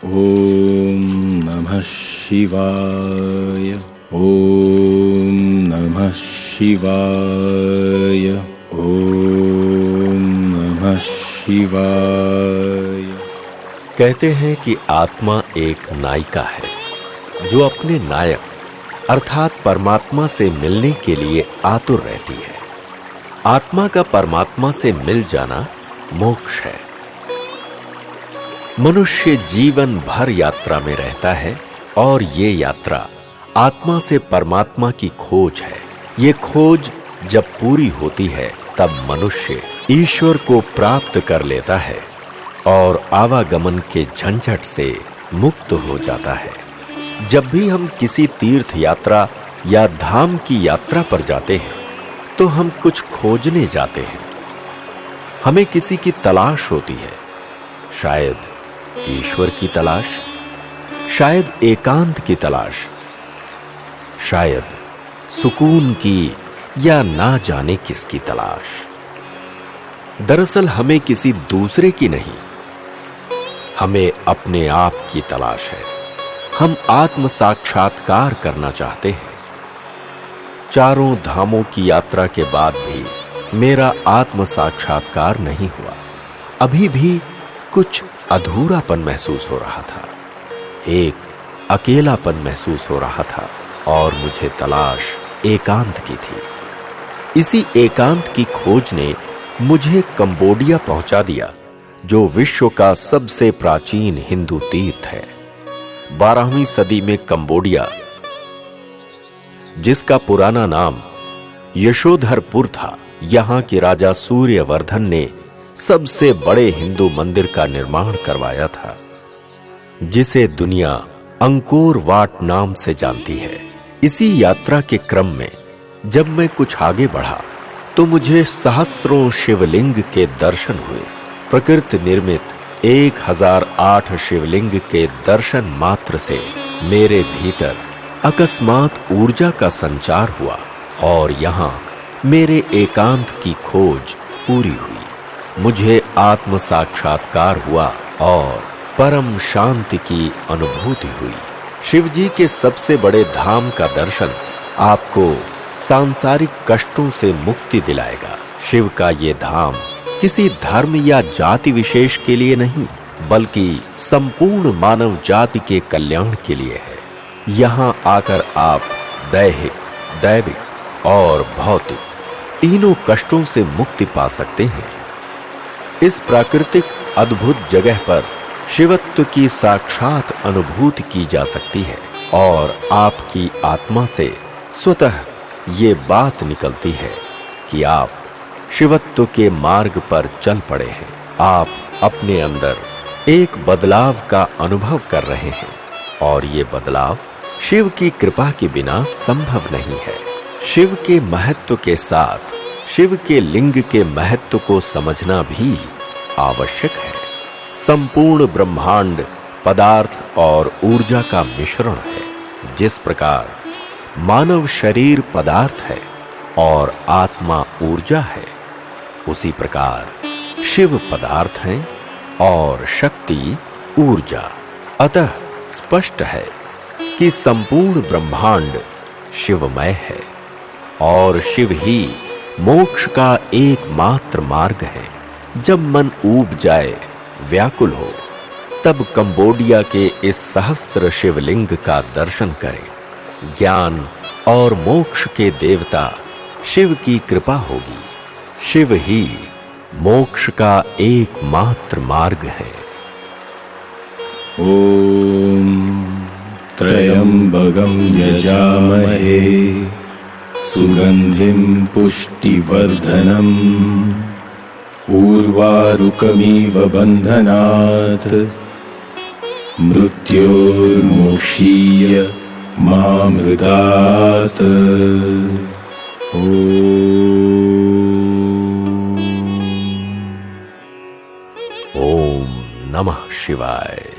ओम नमः शिवाय। ओम नमः शिवाय। ओम नमः शिवाय। कहते हैं कि आत्मा एक नायिका है जो अपने नायक अर्थात परमात्मा से मिलने के लिए आतुर रहती है। आत्मा का परमात्मा से मिल जाना मोक्ष है। मनुष्य जीवन भर यात्रा में रहता है और ये यात्रा आत्मा से परमात्मा की खोज है। ये खोज जब पूरी होती है तब मनुष्य ईश्वर को प्राप्त कर लेता है और आवागमन के झंझट से मुक्त हो जाता है। जब भी हम किसी तीर्थ यात्रा या धाम की यात्रा पर जाते हैं तो हम कुछ खोजने जाते हैं। हमें किसी की तलाश होती है, शायद ईश्वर की तलाश, शायद एकांत की तलाश, शायद सुकून की या ना जाने किसकी तलाश। दरअसल हमें किसी दूसरे की नहीं, हमें अपने आप की तलाश है। हम आत्म साक्षात्कार करना चाहते हैं। चारों धामों की यात्रा के बाद भी मेरा आत्म साक्षात्कार नहीं हुआ। अभी भी कुछ अधूरापन महसूस हो रहा था, एक अकेलापन महसूस हो रहा था और मुझे तलाश एकांत की थी। इसी एकांत की खोज ने मुझे कंबोडिया पहुंचा दिया, जो विश्व का सबसे प्राचीन हिंदू तीर्थ है। 12वीं सदी में कंबोडिया, जिसका पुराना नाम यशोधरपुर था, यहां के राजा सूर्यवर्धन ने सबसे बड़े हिंदू मंदिर का निर्माण करवाया था, जिसे दुनिया अंकोर वाट नाम से जानती है। इसी यात्रा के क्रम में जब मैं कुछ आगे बढ़ा तो मुझे सहस्रों शिवलिंग के दर्शन हुए। प्रकृति निर्मित 1008 शिवलिंग के दर्शन मात्र से मेरे भीतर अकस्मात ऊर्जा का संचार हुआ और यहां मेरे एकांत की खोज पूरी हुई। मुझे आत्म साक्षात्कार हुआ और परम शांति की अनुभूति हुई। शिवजी के सबसे बड़े धाम का दर्शन आपको सांसारिक कष्टों से मुक्ति दिलाएगा। शिव का ये धाम किसी धर्म या जाति विशेष के लिए नहीं, बल्कि संपूर्ण मानव जाति के कल्याण के लिए है। यहाँ आकर आप दैहिक, दैविक और भौतिक तीनों कष्टों से मुक्ति पा सकते हैं। इस प्राकृतिक अद्भुत जगह पर शिवत्व की साक्षात अनुभूति की जा सकती है और आपकी आत्मा से स्वतः ये बात निकलती है कि आप शिवत्व के मार्ग पर चल पड़े हैं। आप अपने अंदर एक बदलाव का अनुभव कर रहे हैं और ये बदलाव शिव की कृपा के बिना संभव नहीं है। शिव के महत्व के साथ शिव के लिंग के महत्व को समझना भी आवश्यक है। संपूर्ण ब्रह्मांड पदार्थ और ऊर्जा का मिश्रण है। जिस प्रकार मानव शरीर पदार्थ है और आत्मा ऊर्जा है, उसी प्रकार शिव पदार्थ है और शक्ति ऊर्जा। अतः स्पष्ट है कि संपूर्ण ब्रह्मांड शिवमय है और शिव ही मोक्ष का एकमात्र मार्ग है। जब मन ऊब जाए, व्याकुल हो, तब कंबोडिया के इस सहस्र शिवलिंग का दर्शन करें। ज्ञान और मोक्ष के देवता शिव की कृपा होगी। शिव ही मोक्ष का एकमात्र मार्ग है। ओम त्र्यंबकं यजामहे सुगंधिं पुष्टिवर्धनम् उर्वारुकमिव बन्धनात् मृत्योर्मोक्षीय मामृतात्। ओम नमः शिवाय।